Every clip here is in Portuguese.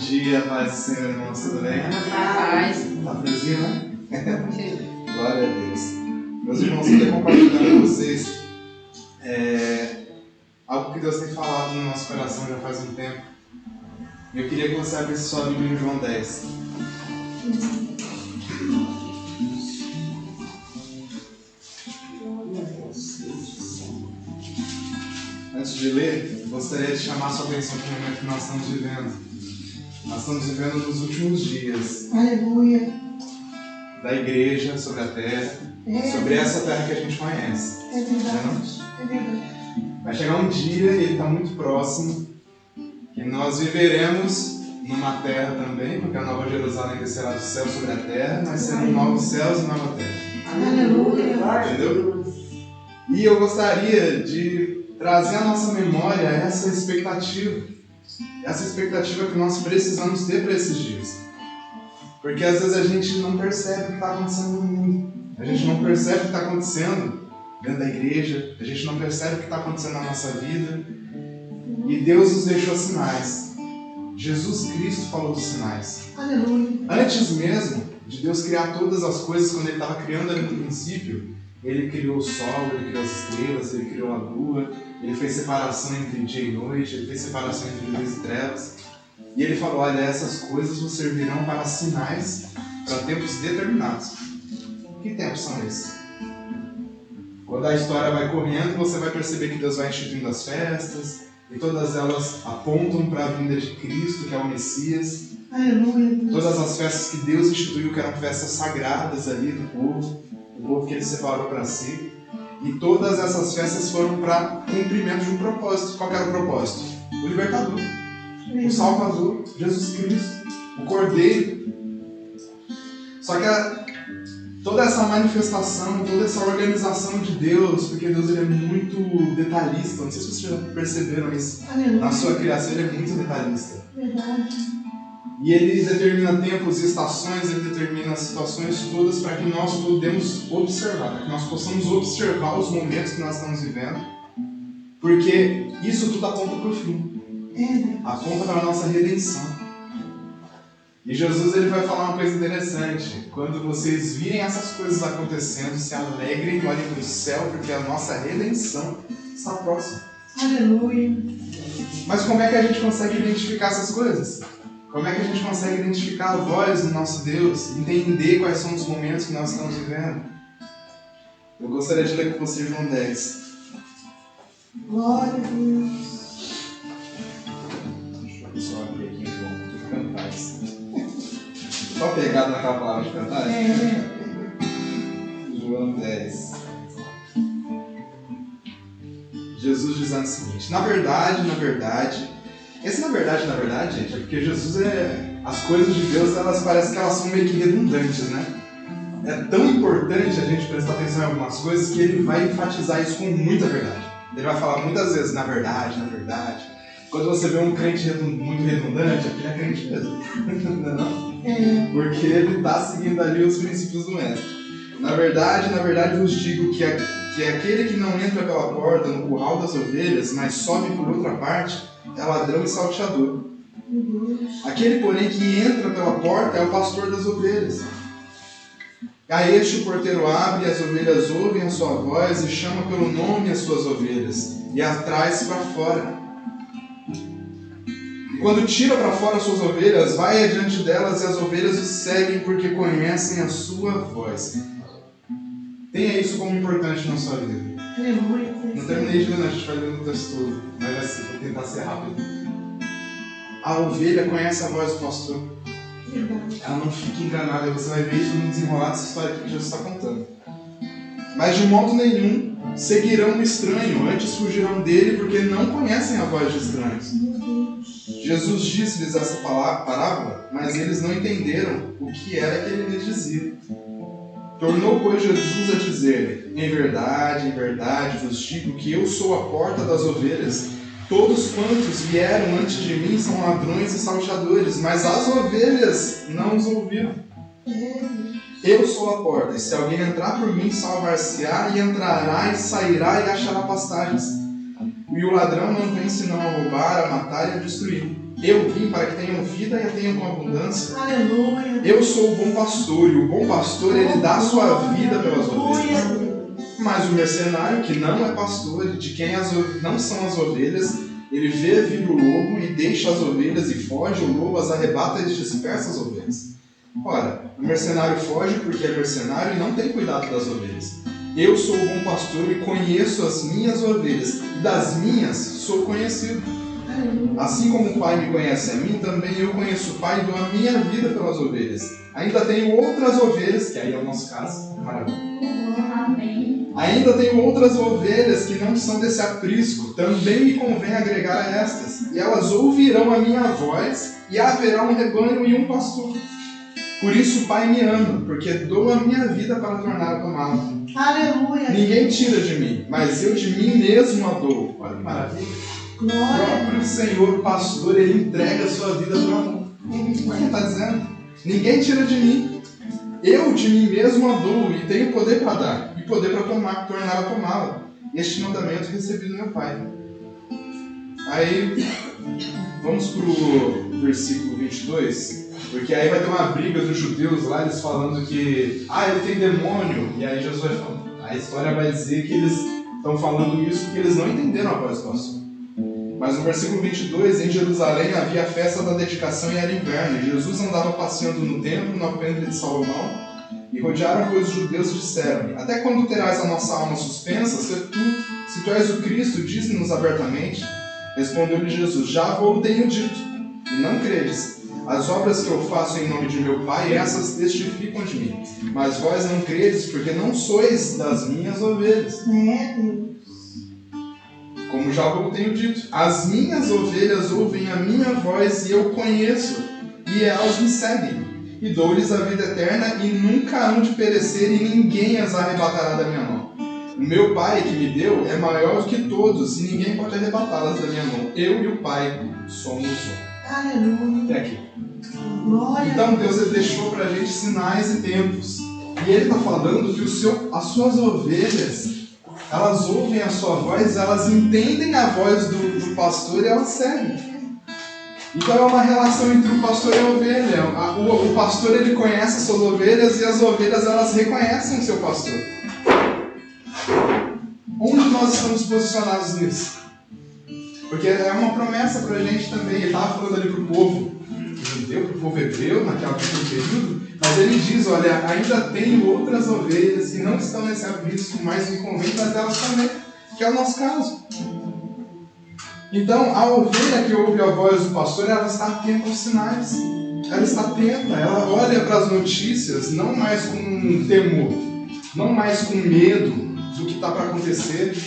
dia, paz do Senhor, irmãos, tudo bem? Paz. Tá friozinho, né? Glória a Deus. Meus irmãos, eu queria compartilhar com vocês algo que Deus tem falado no nosso coração já faz um tempo. Eu queria que você abrisse sua Bíblia em João 10. Antes de ler, gostaria de chamar a sua atenção para o momento que nós estamos vivendo. Nós estamos vivendo nos últimos dias. Aleluia. Da igreja sobre a terra, sobre essa terra que a gente conhece. É verdade. É verdade. Vai chegar um dia, e ele está muito próximo, que nós viveremos numa terra também, porque a Nova Jerusalém descerá do céu sobre a terra, mas serão novos céus e nova terra. Aleluia. Entendeu? E eu gostaria de trazer à nossa memória essa expectativa que nós precisamos ter para esses dias. Porque às vezes a gente não percebe o que está acontecendo no mundo, a gente não percebe o que está acontecendo dentro da igreja, a gente não percebe o que está acontecendo na nossa vida. E Deus nos deixou sinais. Jesus Cristo falou dos sinais. Aleluia. Antes mesmo de Deus criar todas as coisas, quando Ele estava criando ali no princípio, Ele criou o sol, Ele criou as estrelas, Ele criou a lua, Ele fez separação entre dia e noite, Ele fez separação entre luz e trevas. E Ele falou, olha, essas coisas vos servirão para sinais, para tempos determinados. Que tempos são esses? Quando a história vai correndo, você vai perceber que Deus vai instituindo as festas, e todas elas apontam para a vinda de Cristo, que é o Messias. Aleluia. Todas as festas que Deus instituiu, que eram festas sagradas ali do povo que Ele separou para si. E todas essas festas foram para cumprimento de um propósito. Qual era o propósito? O libertador, o Salvador, Jesus Cristo, o Cordeiro. Só que toda essa manifestação, toda essa organização de Deus, porque Deus ele é muito detalhista, não sei se vocês já perceberam isso. Aleluia. Na sua criação Ele é muito detalhista. Verdade. E Ele determina tempos e estações, Ele determina as situações todas para que nós podemos observar, para que nós possamos observar os momentos que nós estamos vivendo, porque isso tudo aponta para o fim, aponta para a nossa redenção. E Jesus ele vai falar uma coisa interessante: quando vocês virem essas coisas acontecendo, se alegrem e olhem para o céu, porque a nossa redenção está próxima. Aleluia. Mas como é que a gente consegue identificar essas coisas? Como é que a gente consegue identificar a voz do nosso Deus? Entender quais são os momentos que nós estamos vivendo? Eu gostaria de ler com você João 10. Glória a Deus. Deixa eu só abrir aqui, João, para cantar isso. Só pegado naquela palavra de cantar? João 10. Jesus dizendo o seguinte: na verdade, esse na verdade, gente, é porque Jesus as coisas de Deus, elas parecem que elas são meio que redundantes, né? É tão importante a gente prestar atenção em algumas coisas que ele vai enfatizar isso com muita verdade. Ele vai falar muitas vezes, na verdade. Quando você vê um crente muito redundante, é porque ele é crente mesmo. Não? Porque ele está seguindo ali os princípios do mestre. Na verdade vos digo que aquele que não entra pela porta no curral das ovelhas, mas sobe por outra parte, é ladrão e salteador. Aquele, porém, que entra pela porta é o pastor das ovelhas. A este o porteiro abre, e as ovelhas ouvem a sua voz, e chama pelo nome as suas ovelhas, e as traz para fora. E quando tira para fora as suas ovelhas, vai adiante delas, e as ovelhas o seguem, porque conhecem a sua voz. Tenha isso como importante na sua vida. Aleluia. Não terminei de ler, a gente vai ler no texto todo, mas vou tentar ser rápido. A ovelha conhece a voz do pastor. Verdade. Ela não fica enganada, você vai ver isso no desenrolar dessa história que Jesus está contando. Mas de modo nenhum seguirão o estranho, antes fugirão dele, porque não conhecem a voz de estranhos. Jesus disse-lhes essa parábola, mas eles não entenderam o que era que ele lhes dizia. Tornou, pois, Jesus a dizer: em verdade vos digo que eu sou a porta das ovelhas. Todos quantos vieram antes de mim são ladrões e salteadores, mas as ovelhas não os ouviram. Eu sou a porta, e se alguém entrar por mim, salvar-se-á, e entrará e sairá e achará pastagens. E o ladrão não vem senão a roubar, a matar e a destruir. Eu vim para que tenham vida e a tenham com abundância. Aleluia. Eu sou o bom pastor, e o bom pastor, ele dá a sua vida pelas ovelhas. Mas o mercenário, que não é pastor, de quem não são as ovelhas, ele vê vir o lobo e deixa as ovelhas e foge, o lobo as arrebata e dispersa as ovelhas. Ora, o mercenário foge porque é mercenário e não tem cuidado das ovelhas. Eu sou o bom pastor e conheço as minhas ovelhas, e das minhas sou conhecido. Assim como o Pai me conhece a mim, também eu conheço o Pai e dou a minha vida pelas ovelhas. Ainda tenho outras ovelhas, que aí é o nosso caso, maravilha. Amém. Ainda tenho outras ovelhas que não são desse aprisco, também me convém agregar a estas. E elas ouvirão a minha voz, e haverá um rebanho e um pastor. Por isso o Pai me ama, porque dou a minha vida para tornar a tomá-la. Aleluia. Ninguém tira de mim, mas eu de mim mesmo a dou. Olha que maravilha. O Glória. próprio Senhor, o pastor, ele entrega a sua vida para amor. Olha o que ele está dizendo. Ninguém tira de mim. Eu de mim mesmo a dou, e tenho poder para dar, e poder para tornar a tomá-la. Este mandamento recebi do meu Pai. Aí, vamos para o versículo 22, porque aí vai ter uma briga dos judeus lá, eles falando que, ele tem demônio, e aí Jesus vai falar, a história vai dizer que eles estão falando isso porque eles não entenderam a voz do pastor. Mas no versículo 22, em Jerusalém havia a festa da dedicação e era inverno, e Jesus andava passeando no templo, no alpendre de Salomão, e rodearam pois os judeus e disseram-lhe, até quando terás a nossa alma suspensa, se tu és o Cristo, dize-nos abertamente. Respondeu-lhe Jesus, já vou tenho dito, e não credes. As obras que eu faço em nome de meu Pai, essas testificam de mim. Mas vós não credes, porque não sois das minhas ovelhas. Como já vou tenho dito, as minhas ovelhas ouvem a minha voz e eu conheço, e elas me seguem. E dou-lhes a vida eterna e nunca hão de perecer e ninguém as arrebatará da minha mão. O meu Pai que me deu é maior do que todos e ninguém pode arrebatá-las da minha mão. Eu e o Pai somos um. Aleluia. Até aqui. Glória. Então Deus ele deixou pra gente sinais e tempos. E ele está falando que as suas ovelhas, elas ouvem a sua voz, elas entendem a voz do pastor e elas seguem. Então é uma relação entre o pastor e a ovelha. O pastor ele conhece as suas ovelhas e as ovelhas elas reconhecem o seu pastor. Onde nós estamos posicionados nisso? Porque é uma promessa para a gente também. Ele estava falando ali para o povo judeu, para o povo hebreu, naquele período, mas ele diz, olha, ainda tenho outras ovelhas que não estão nesse aprisco, mas me convém trazê-las também, que é o nosso caso. Então, a ovelha que ouve a voz do pastor, ela está atenta aos sinais. Ela está atenta, ela olha para as notícias, não mais com temor, não mais com medo do que está para acontecer,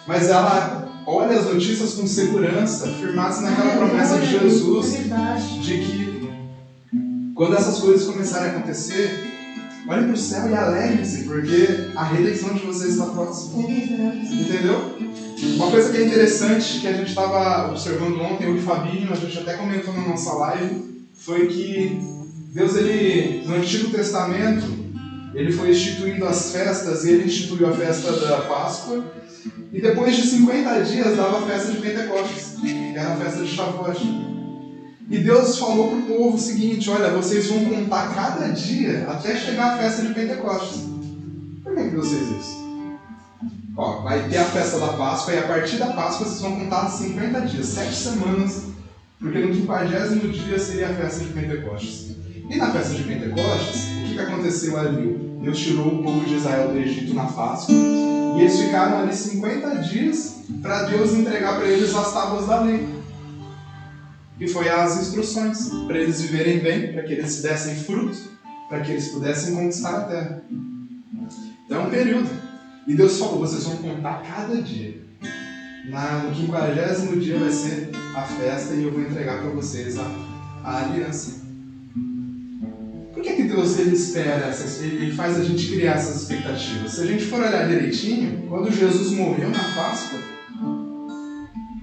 mas ela olha as notícias com segurança, firmadas naquela promessa de Jesus, de que quando essas coisas começarem a acontecer, olhem para o céu e alegrem-se, porque a redenção de vocês está próxima. Entendeu? Uma coisa que é interessante, que a gente estava observando ontem, eu e o Fabinho, a gente até comentou na nossa live, foi que Deus, ele, no Antigo Testamento, ele foi instituindo as festas, e ele instituiu a festa da Páscoa, e depois de 50 dias dava a festa de Pentecostes, que era a festa de Shavuot. E Deus falou para o povo o seguinte, olha, vocês vão contar cada dia até chegar a festa de Pentecostes. Por que Deus fez isso? Vai ter a festa da Páscoa, e a partir da Páscoa vocês vão contar 50 dias, 7 semanas, porque no 50º dia seria a festa de Pentecostes. E na festa de Pentecostes, o que aconteceu ali? Deus tirou o povo de Israel do Egito na Páscoa, e eles ficaram ali 50 dias para Deus entregar para eles as tábuas da lei. Que foi as instruções, para eles viverem bem, para que eles dessem fruto, para que eles pudessem conquistar a terra. Então é um período. E Deus falou, vocês vão contar cada dia. No 50º dia vai ser a festa e eu vou entregar para vocês a aliança. Por que Deus ele espera, ele faz a gente criar essas expectativas? Se a gente for olhar direitinho, quando Jesus morreu na Páscoa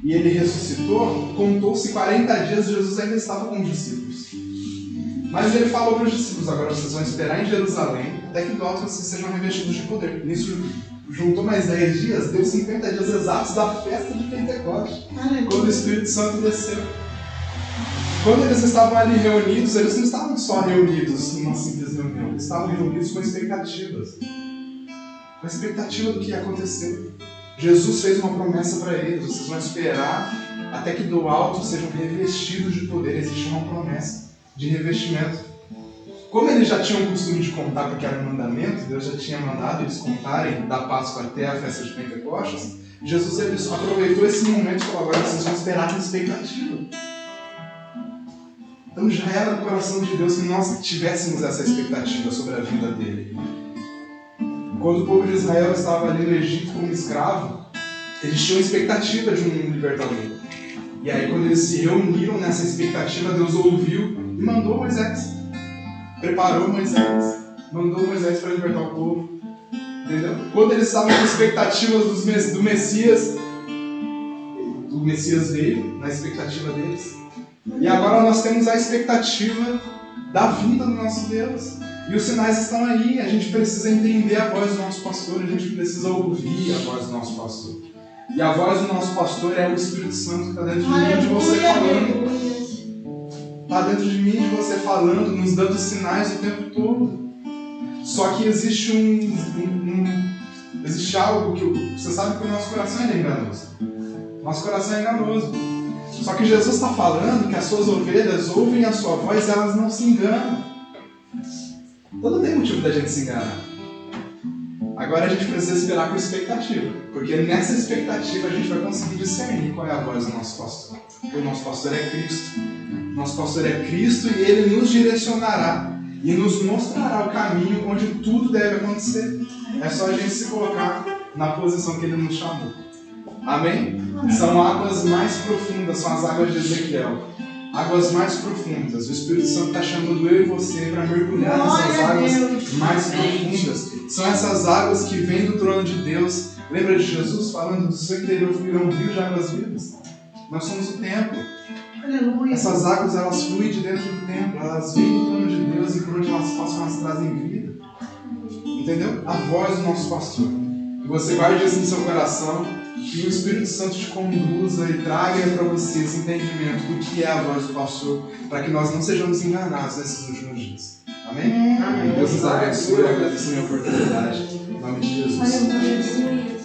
e ele ressuscitou, contou-se 40 dias, Jesus ainda estava com os discípulos. Mas ele falou para os discípulos, agora vocês vão esperar em Jerusalém até que do alto vocês sejam revestidos de poder. Nisso juntou mais 10 dias, deu 50 dias exatos da festa de Pentecostes, quando o Espírito Santo desceu. Quando eles estavam ali reunidos, eles não estavam só reunidos numa simples reunião, eles estavam reunidos com expectativas. Com a expectativa do que ia acontecer. Jesus fez uma promessa para eles: vocês vão esperar até que do alto sejam revestidos de poder. Existe uma promessa de revestimento. Como eles já tinham o costume de contar, porque era um mandamento, Deus já tinha mandado eles contarem da Páscoa até a festa de Pentecostes, Jesus aproveitou esse momento e falou: agora vocês vão esperar com expectativa. Então já era do coração de Deus que nós tivéssemos essa expectativa sobre a vinda dele. Quando o povo de Israel estava ali no Egito como escravo, eles tinham expectativa de um libertador. E aí quando eles se reuniram nessa expectativa, Deus ouviu e mandou Moisés. Preparou Moisés, mandou Moisés para libertar o povo. Entendeu? Quando eles estavam com expectativas do Messias, o Messias veio na expectativa deles. E agora nós temos a expectativa da vinda do nosso Deus. E os sinais estão aí. A gente precisa entender a voz do nosso pastor. A gente precisa ouvir a voz do nosso pastor. E a voz do nosso pastor é o Espírito Santo que está dentro de mim, de você falando. Está dentro de mim, de você falando, nos dando sinais o tempo todo. Só que existe existe algo que você sabe que o nosso coração é enganoso. Nosso coração é enganoso. Só que Jesus está falando que as suas ovelhas ouvem a sua voz e elas não se enganam. Então não tem motivo da gente se enganar. Agora a gente precisa esperar com expectativa. Porque nessa expectativa a gente vai conseguir discernir qual é a voz do nosso pastor. O nosso pastor é Cristo. Nosso pastor é Cristo e ele nos direcionará e nos mostrará o caminho onde tudo deve acontecer. É só a gente se colocar na posição que ele nos chamou. Amém? São águas mais profundas, são as águas de Ezequiel. Águas mais profundas. O Espírito Santo está chamando eu e você para mergulhar nessas águas mais profundas. São essas águas que vêm do trono de Deus. Lembra de Jesus falando: do seu interior fluirão rios de águas vivas? Nós somos o templo. Aleluia. Essas águas, elas fluem de dentro do templo. Elas vêm do trono de Deus e por onde elas passam, elas trazem vida. Entendeu? A voz do nosso pastor. Que você guarde isso no seu coração. Que o Espírito Santo te conduza e traga para você esse entendimento do que é a voz do pastor, para que nós não sejamos enganados nesses últimos dias. Amém? Amém. Deus nos abençoe. Eu agradeço a minha oportunidade. Em nome de Jesus. Aleluia.